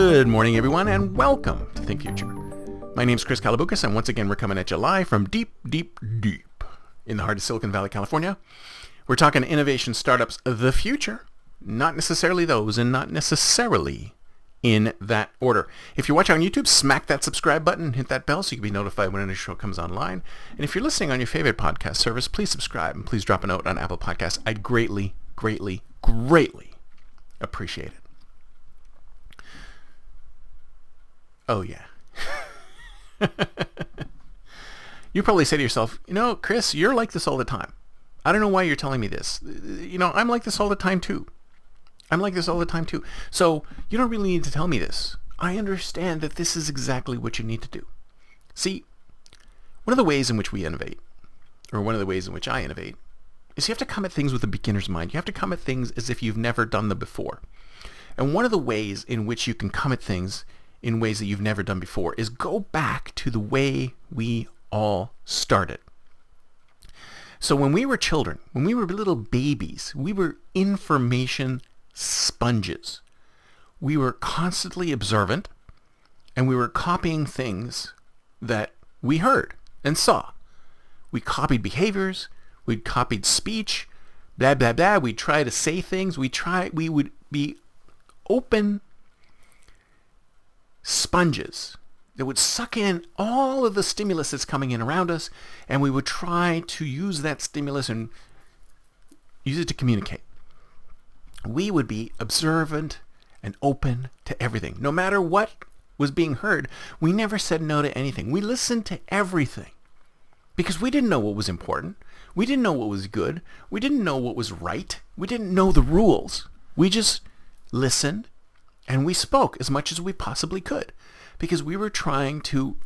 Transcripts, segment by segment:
Good morning, everyone, and welcome to Think Future. My name is Chris Calabucas, and once again, we're coming at you live from deep in the heart of Silicon Valley, California. We're talking innovation startups of the future, not necessarily those, and not necessarily in that order. If you're watching on YouTube, smack that subscribe button and hit that bell so you can be notified when a new show comes online. And if you're listening on your favorite podcast service, please subscribe and please drop a note on Apple Podcasts. I'd greatly appreciate it. Oh, yeah. You probably say to yourself, Chris, you're like this all the time. I don't know why you're telling me this. I'm like this all the time too. So you don't really need to tell me this. I understand that this is exactly what you need to do. See, one of the ways in which we innovate, or one of the ways in which I innovate, is you have to come at things with a beginner's mind. You have to come at things as if you've never done them before. And one of the ways in which you can come at things in ways that you've never done before is go back to the way we all started. So when we were children, when we were little babies, we were information sponges. We were constantly observant, and we were copying things that we heard and saw. We copied behaviors, we copied speech, blah, blah, blah. We'd try to say things. We would be open sponges that would suck in all of the stimulus that's coming in around us, and we would try to use that stimulus and use it to communicate. We would be observant and open to everything. No matter what was being heard, we never said no to anything. We listened to everything because we didn't know what was important. We didn't know what was good. We didn't know what was right. We didn't know the rules. We just listened and we spoke as much as we possibly could because we were trying to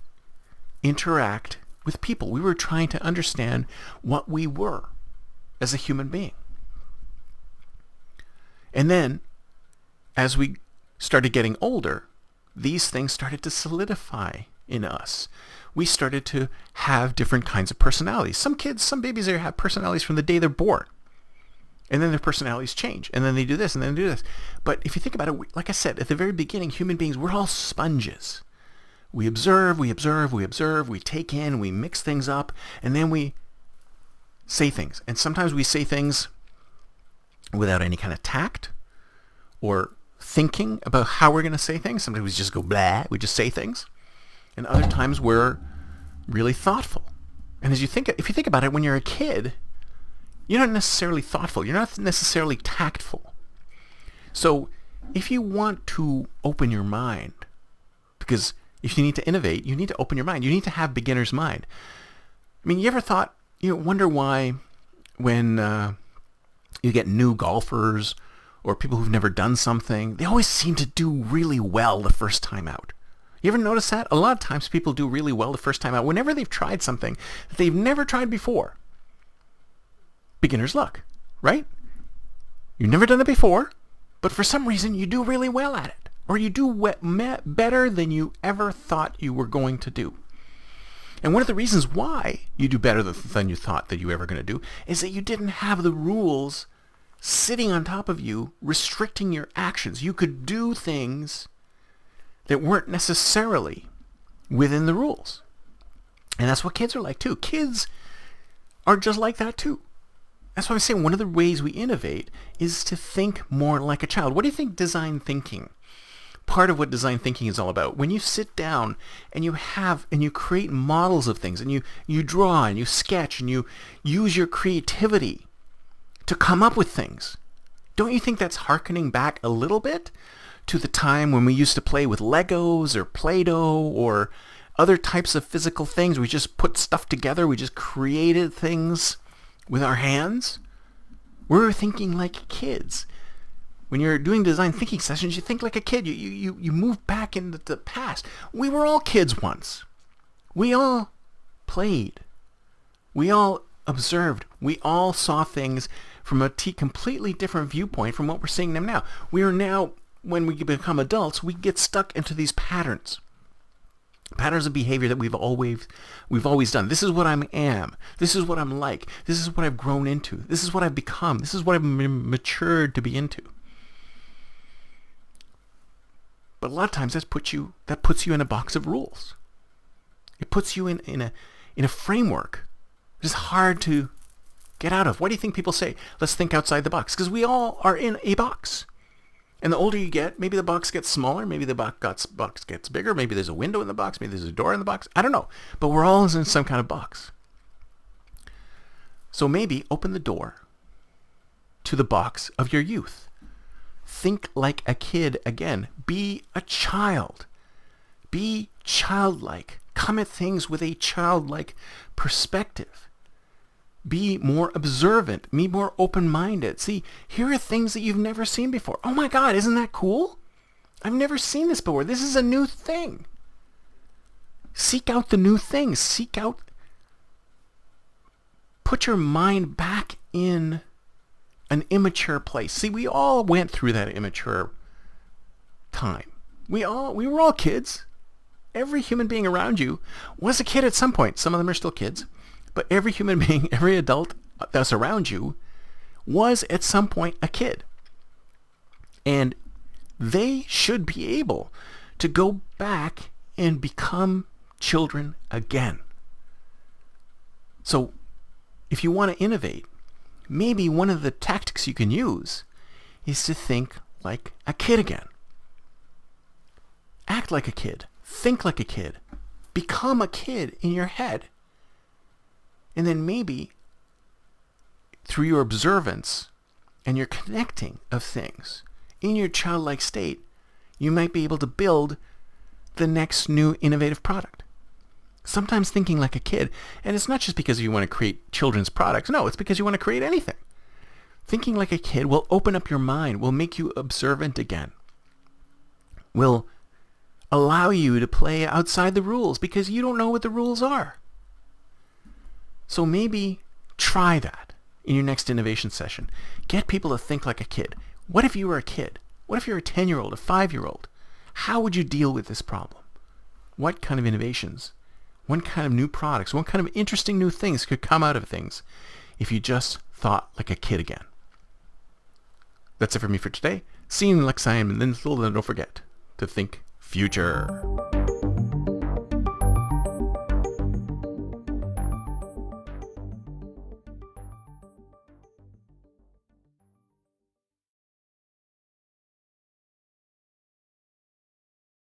interact with people. We were trying to understand what we were as a human being. And then, as we started getting older, these things started to solidify in us. We started to have different kinds of personalities. Some babies have personalities from the day they're born. And then their personalities change. And then they do this, and then they do this. But if you think about it, like I said, at the very beginning, human beings, we're all sponges. We observe, we take in, we mix things up, and then we say things. And sometimes we say things without any kind of tact or thinking about how we're going to say things. Sometimes we just go blah, we just say things. And other times we're really thoughtful. And if you think about it, when you're a kid, you're not necessarily thoughtful. You're not necessarily tactful. So if you want to open your mind, because if you need to innovate, you need to open your mind. You need to have beginner's mind. I mean, you ever thought, wonder why when you get new golfers or people who've never done something, they always seem to do really well the first time out. You ever notice that? A lot of times people do really well the first time out whenever they've tried something that they've never tried before. Beginner's luck, right? You've never done it before, but for some reason you do really well at it. Or you do better than you ever thought you were going to do. And one of the reasons why you do better than you thought that you were ever going to do is that you didn't have the rules sitting on top of you, restricting your actions. You could do things that weren't necessarily within the rules. And that's what kids are like too. Kids are just like that too. That's why I'm saying one of the ways we innovate is to think more like a child. What do you think design thinking? Part of what design thinking is all about. When you sit down and you create models of things and you draw and you sketch and you use your creativity to come up with things, don't you think that's hearkening back a little bit to the time when we used to play with Legos or Play-Doh or other types of physical things? We just put stuff together. We just created things with our hands. We're thinking like kids. When you're doing design thinking sessions, you think like a kid. You move back into the past. We were all kids once. We all played. We all observed. We all saw things from a completely different viewpoint from what we're seeing them now. We are now, when we become adults, we get stuck into these patterns. Patterns of behavior that we've always done. This is what I am. This is what I'm like. This is what I've grown into. This is what I've become. This is what I've matured to be into. But a lot of times that puts you in a box of rules. It puts you in a framework. It's hard to get out of. Why do you think people say, let's think outside the box? Because we all are in a box. And the older you get, maybe the box gets smaller, maybe the box gets bigger, maybe there's a window in the box, maybe there's a door in the box. I don't know. But we're all in some kind of box. So maybe open the door to the box of your youth. Think like a kid again. Be a child. Be childlike. Come at things with a childlike perspective. Be more observant. Be more open-minded. See, here are things that you've never seen before. Oh my God, isn't that cool? I've never seen this before. This is a new thing. Seek out the new things. Put your mind back in an immature place. See, we all went through that immature time. We were all kids. Every human being around you was a kid at some point. Some of them are still kids. But every human being, every adult that's around you was at some point a kid. And they should be able to go back and become children again. So if you want to innovate, maybe one of the tactics you can use is to think like a kid again. Act like a kid. Think like a kid. Become a kid in your head. And then maybe through your observance and your connecting of things in your childlike state, you might be able to build the next new innovative product. Sometimes thinking like a kid, and it's not just because you want to create children's products. No, it's because you want to create anything. Thinking like a kid will open up your mind, will make you observant again, will allow you to play outside the rules because you don't know what the rules are. So maybe try that in your next innovation session. Get people to think like a kid. What if you were a kid? What if you're a 10-year-old, a 5-year-old? How would you deal with this problem? What kind of innovations? What kind of new products? What kind of interesting new things could come out of things if you just thought like a kid again? That's it for me for today. See you next time, and then don't forget to think future.